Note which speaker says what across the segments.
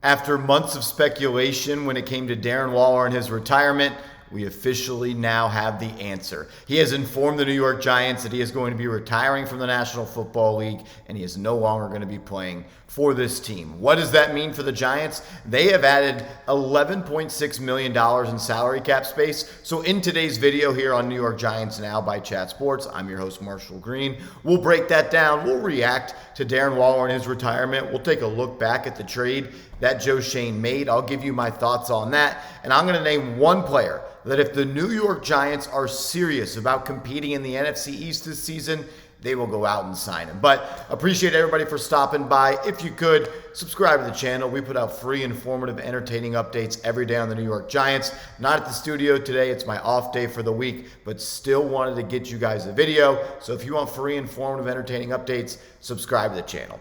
Speaker 1: After months of speculation when it came to Darren Waller and his retirement, we officially now have the answer. He has informed the New York Giants that he is going to be retiring from the National Football League and he is no longer going to be playing for this team. What does that mean for the Giants? They have added $11.6 million in salary cap space. So in today's video here on New York Giants Now by Chat Sports, I'm your host, Marshall Green. We'll break that down. We'll react to Darren Waller and his retirement. We'll take a look back at the trade that Joe Schoen made. I'll give you my thoughts on that. And I'm going to name one player that if the New York Giants are serious about competing in the NFC East this season, they will go out and sign him. But appreciate everybody for stopping by. If you could, subscribe to the channel. We put out free, informative, entertaining updates every day on the New York Giants. Not at the studio today. It's my off day for the week, but still wanted to get you guys a video. So if you want free, informative, entertaining updates, subscribe to the channel.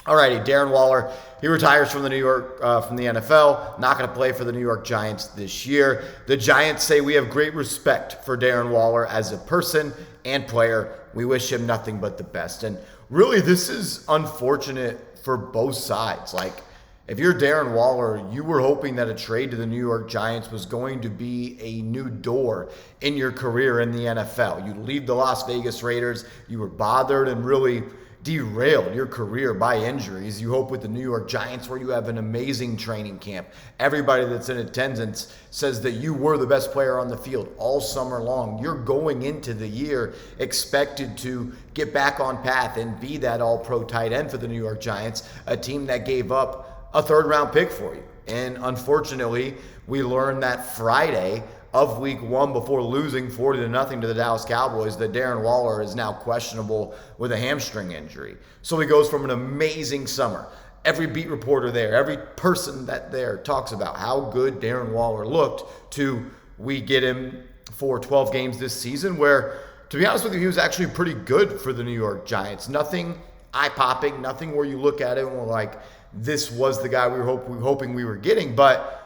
Speaker 1: Alrighty, Darren Waller, he retires from the NFL, not going to play for the New York Giants this year. The Giants say we have great respect for Darren Waller as a person and player. We wish him nothing but the best. And really, this is unfortunate for both sides. Like, if you're Darren Waller, you were hoping that a trade to the New York Giants was going to be a new door in your career in the NFL. You leave the Las Vegas Raiders, you were bothered and really derailed your career by injuries. You hope with the New York Giants, where you have an amazing training camp. Everybody that's in attendance says that you were the best player on the field all summer long. You're going into the year expected to get back on path and be that all-pro tight end for the New York Giants, a team that gave up a third-round pick for you. And unfortunately, we learned that Friday of week one, before losing 40-0 to the Dallas Cowboys, that Darren Waller is now questionable with a hamstring injury. So he goes from an amazing summer. Every beat reporter there, every person that there talks about how good Darren Waller looked, to we get him for 12 games this season where, to be honest with you, he was actually pretty good for the New York Giants. Nothing eye-popping, nothing where you look at it and we're like, this was the guy we were hoping we were getting, but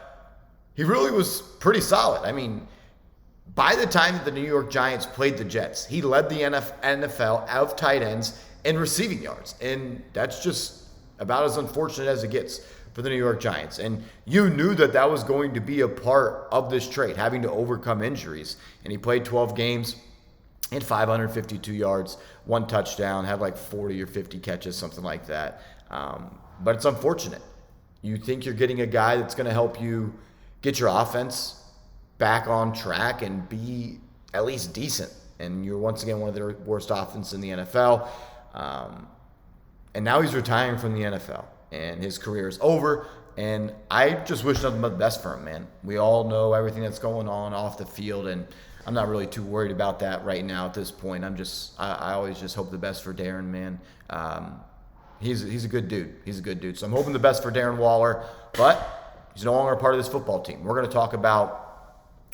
Speaker 1: he really was pretty solid. I mean, by the time that the New York Giants played the Jets, he led the NFL out of tight ends in receiving yards. And that's just about as unfortunate as it gets for the New York Giants. And you knew that that was going to be a part of this trade, having to overcome injuries. And he played 12 games, had 552 yards, 1 touchdown, had like 40 or 50 catches, something like that. But it's unfortunate. You think you're getting a guy that's going to help you get your offense back on track and be at least decent. And you're once again one of the worst offenses in the NFL. And now he's retiring from the NFL. And his career is over. And I just wish nothing but the best for him, man. We all know everything that's going on off the field. And I'm not really too worried about that right now at this point. I always just hope the best for Darren, man. He's a good dude. He's a good dude. So I'm hoping the best for Darren Waller. But he's no longer a part of this football team. We're going to talk about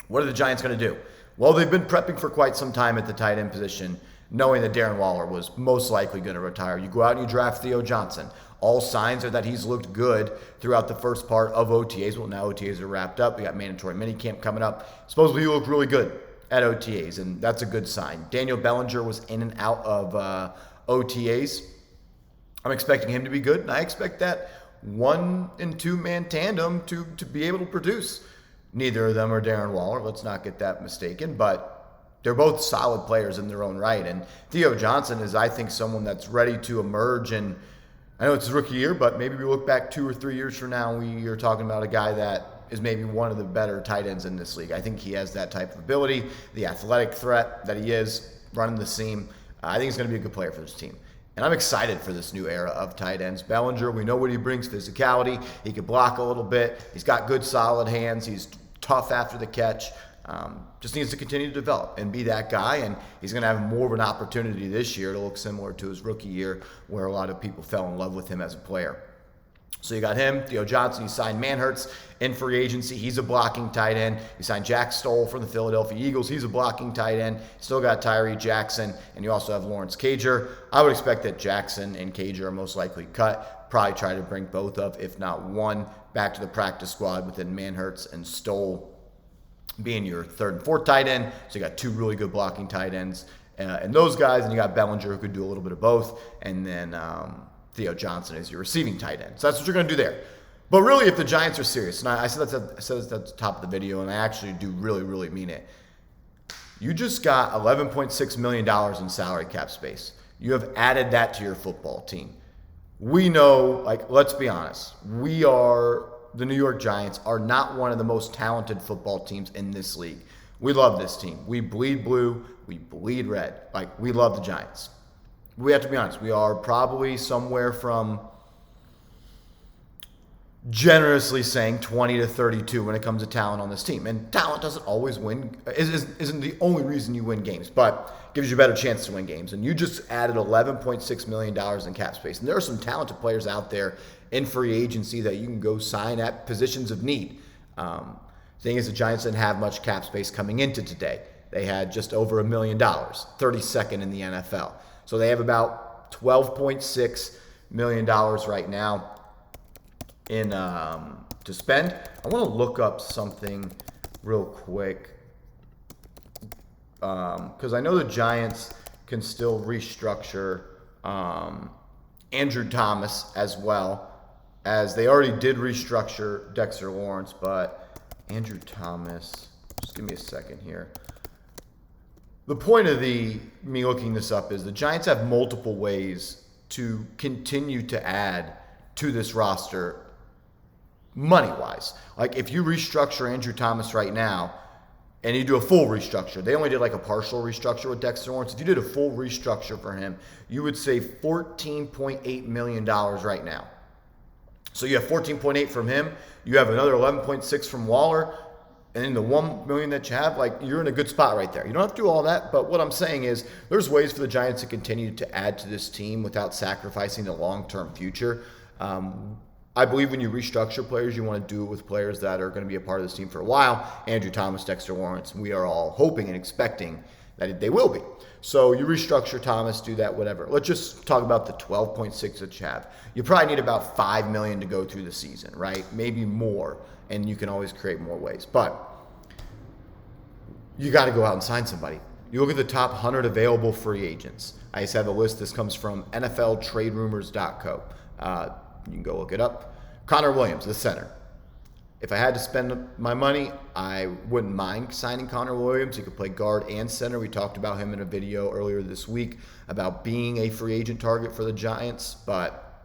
Speaker 1: what are the Giants going to do. Well, they've been prepping for quite some time at the tight end position, knowing that Darren Waller was most likely going to retire. You go out and you draft Theo Johnson. All signs are that he's looked good throughout the first part of OTAs. Well, now OTAs are wrapped up. We got mandatory minicamp coming up. Supposedly he looked really good at OTAs, and that's a good sign. Daniel Bellinger was in and out of OTAs. I'm expecting him to be good, and I expect that 1 and 2 man tandem to be able to produce. Neither of them are Darren Waller. Let's not get that mistaken, but they're both solid players in their own right. And Theo Johnson is, I think, someone that's ready to emerge. And I know it's his rookie year, but maybe we look back 2 or 3 years from now, we are talking about a guy that is maybe one of the better tight ends in this league. I think he has that type of ability, the athletic threat that he is, running the seam. I think he's going to be a good player for this team. And I'm excited for this new era of tight ends. Bellinger, we know what he brings, physicality. He can block a little bit. He's got good, solid hands. He's tough after the catch. Just needs to continue to develop and be that guy. And he's going to have more of an opportunity this year to look similar to his rookie year, where a lot of people fell in love with him as a player. So you got him, Theo Johnson. You signed Manhertz in free agency. He's a blocking tight end. You signed Jack Stoll from the Philadelphia Eagles. He's a blocking tight end. Still got Tyree Jackson, and you also have Lawrence Cager. I would expect that Jackson and Cager are most likely cut. Probably try to bring both of, if not one, back to the practice squad within Manhertz and Stoll being your 3rd and 4th tight end. So you got 2 really good blocking tight ends. And those guys, and you got Bellinger, who could do a little bit of both. And then Theo Johnson is your receiving tight end. So that's what you're going to do there. But really, if the Giants are serious, and I said that at the top of the video, and I actually do really, really mean it. You just got $11.6 million in salary cap space. You have added that to your football team. We know, let's be honest, the New York Giants are not one of the most talented football teams in this league. We love this team. We bleed blue. We bleed red. We love the Giants. We have to be honest. We are probably somewhere from, generously saying, 20 to 32 when it comes to talent on this team. And talent doesn't always win, isn't the only reason you win games, but gives you a better chance to win games. And you just added $11.6 million in cap space. And there are some talented players out there in free agency that you can go sign at positions of need. Thing is, the Giants didn't have much cap space coming into today. They had just over $1 million, 32nd in the NFL. So they have about $12.6 million right now in to spend. I want to look up something real quick because I know the Giants can still restructure Andrew Thomas as well, as they already did restructure Dexter Lawrence, but Andrew Thomas, just give me a second here. The point of me looking this up is the Giants have multiple ways to continue to add to this roster money-wise. If you restructure Andrew Thomas right now and you do a full restructure, they only did a partial restructure with Dexter Lawrence. If you did a full restructure for him, you would save $14.8 million right now. So you have $14.8 from him. You have another $11.6 from Waller. And in the $1 million that you have, you're in a good spot right there. You don't have to do all that, but what I'm saying is there's ways for the Giants to continue to add to this team without sacrificing the long-term future. I believe when you restructure players, you want to do it with players that are going to be a part of this team for a while. Andrew Thomas, Dexter Lawrence, we are all hoping and expecting that they will be. So you restructure Thomas, do that, whatever. Let's just talk about the 12.6 that you have. You probably need about $5 million to go through the season, right? Maybe more, and you can always create more ways. But you got to go out and sign somebody. You look at the top 100 available free agents. I just have a list. This comes from NFLTradeRumors.co. You can go look it up. Connor Williams, the center. If I had to spend my money, I wouldn't mind signing Connor Williams. He could play guard and center. We talked about him in a video earlier this week about being a free agent target for the Giants. But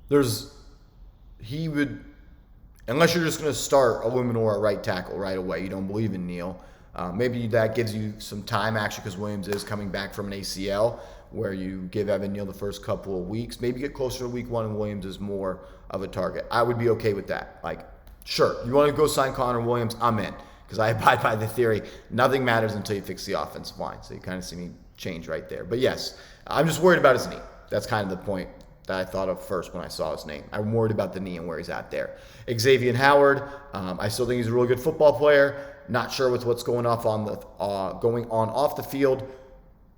Speaker 1: unless you're just going to start Illuminor at right tackle right away, you don't believe in Neal. Maybe that gives you some time, actually, because Williams is coming back from an ACL, where you give Evan Neal the first couple of weeks. Maybe get closer to week one and Williams is more of a target. I would be okay with that. Sure, you want to go sign Connor Williams, I'm in. Because I abide by the theory, nothing matters until you fix the offensive line. So you kind of see me change right there. But yes, I'm just worried about his knee. That's kind of the point that I thought of first when I saw his name. I'm worried about the knee and where he's at there. Xavier Howard, I still think he's a really good football player. Not sure with what's going on off the field.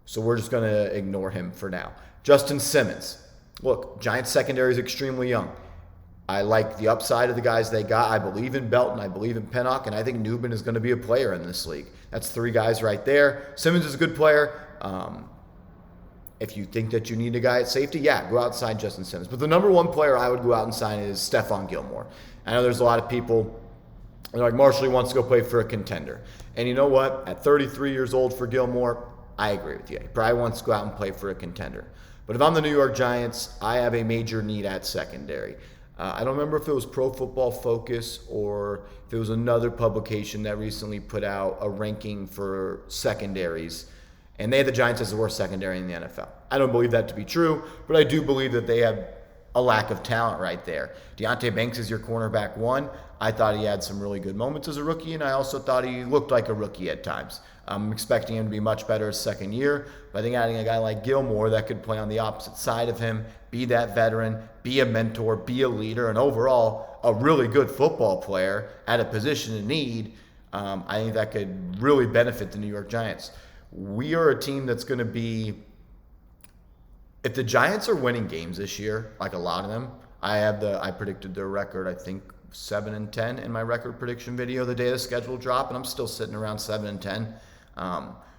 Speaker 1: So we're just going to ignore him for now. Justin Simmons. Look, Giants secondary is extremely young. I like the upside of the guys they got. I believe in Belton. I believe in Pennock. And I think Newman is going to be a player in this league. That's three guys right there. Simmons is a good player. If you think that you need a guy at safety, yeah, go out and sign Justin Simmons. But the number one player I would go out and sign is Stephon Gilmore. I know there's a lot of people like Marshall wants to go play for a contender. And you know what? At 33 years old for Gilmore, I agree with you. He probably wants to go out and play for a contender. But if I'm the New York Giants, I have a major need at secondary. I don't remember if it was Pro Football Focus or if it was another publication that recently put out a ranking for secondaries. And they had the Giants as the worst secondary in the NFL. I don't believe that to be true, but I do believe that they have a lack of talent right there. Deonte Banks is your cornerback one. I thought he had some really good moments as a rookie, and I also thought he looked like a rookie at times. I'm expecting him to be much better his second year, but I think adding a guy like Gilmore that could play on the opposite side of him, be that veteran, be a mentor, be a leader, and overall a really good football player at a position in need, I think that could really benefit the New York Giants. We are a team that's going to be, if the Giants are winning games this year, like a lot of them, I predicted their record, I think 7-10 in my record prediction video the day the schedule dropped, and I'm still sitting around 7-10.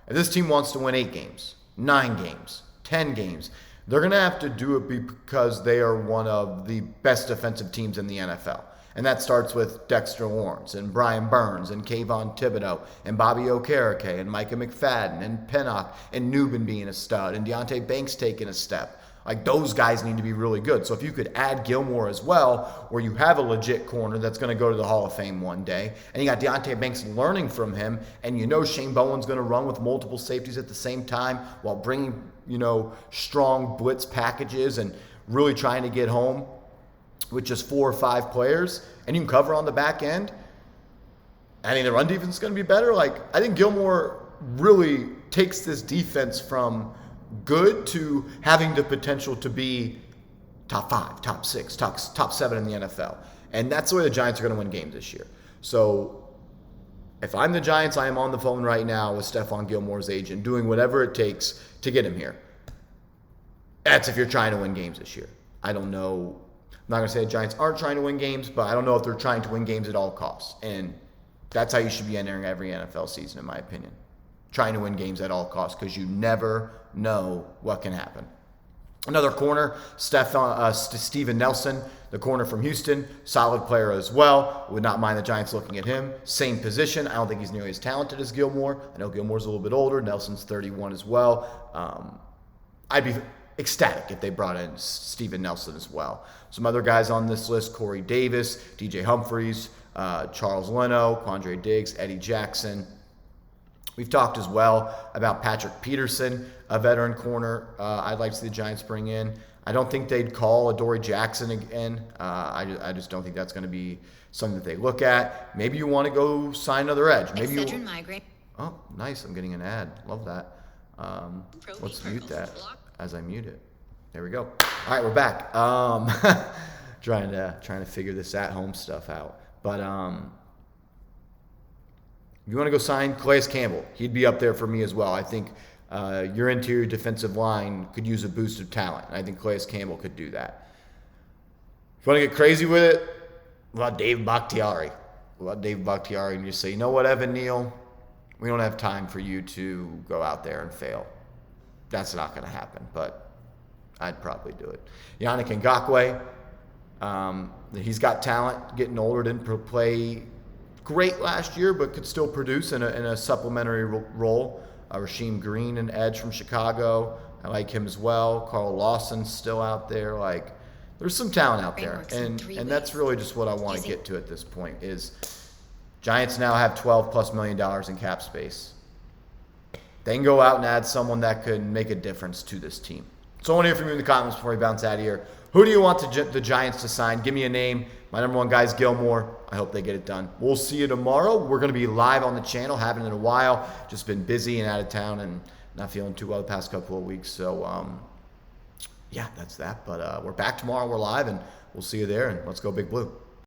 Speaker 1: If this team wants to win 8 games, 9 games, 10 games, They're going to have to do it because they are one of the best defensive teams in the NFL. And that starts with Dexter Lawrence and Brian Burns and Kayvon Thibodeau and Bobby Okereke and Micah McFadden and Pinnock and Newbin being a stud and Deonte Banks taking a step. Like, those guys need to be really good. So if you could add Gilmore as well, where you have a legit corner that's going to go to the Hall of Fame one day, and you got Deonte Banks learning from him, and you know Shane Bowen's going to run with multiple safeties at the same time while bringing, strong blitz packages and really trying to get home with just 4 or 5 players, and you can cover on the back end. I think the run defense is going to be better. I think Gilmore really takes this defense from good to having the potential to be top 5, top 6, top 7 in the NFL. And that's the way the Giants are going to win games this year. So if I'm the Giants, I am on the phone right now with Stephon Gilmore's agent, doing whatever it takes to get him here. That's if you're trying to win games this year. I don't know. I'm not going to say the Giants aren't trying to win games, but I don't know if they're trying to win games at all costs. And that's how you should be entering every NFL season, in my opinion. Trying to win games at all costs, because you never know what can happen. Another corner, Steven Nelson, the corner from Houston, solid player as well. Would not mind the Giants looking at him. Same position. I don't think he's nearly as talented as Gilmore. I know Gilmore's a little bit older. Nelson's 31 as well. I'd be ecstatic if they brought in Steven Nelson as well. Some other guys on this list: Corey Davis, DJ Humphries, Charles Leno, Quandre Diggs, Eddie Jackson. We've talked as well about Patrick Peterson, a veteran corner I'd like to see the Giants bring in. I don't think they'd call Adoree Jackson again. I just don't think that's going to be something that they look at. Maybe you want to go sign another edge. Maybe Oh, nice. I'm getting an ad. Love that. Let's mute that as I mute it. There we go. All right, we're back. Trying to figure this at-home stuff out. But if you want to go sign Calais Campbell, he'd be up there for me as well. I think your interior defensive line could use a boost of talent. And I think Calais Campbell could do that. If you want to get crazy with it, what about Dave Bakhtiari? And you say, you know what, Evan Neal? We don't have time for you to go out there and fail. That's not going to happen, but I'd probably do it. Yannick Ngakoue, he's got talent, getting older, didn't play great last year, but could still produce in a supplementary role. Rasheem Green, an edge from Chicago. I like him as well. Carl Lawson's still out there. There's some talent out there. And that's really just what I want to get to at this point is Giants now have $12+ million in cap space. They can go out and add someone that could make a difference to this team. So I want to hear from you in the comments before we bounce out of here. Who do you want the Giants to sign? Give me a name. My number one guy is Gilmore. I hope they get it done. We'll see you tomorrow. We're going to be live on the channel. Haven't in a while. Just been busy and out of town and not feeling too well the past couple of weeks. So, yeah, that's that. But we're back tomorrow. We're live, and we'll see you there. And let's go Big Blue.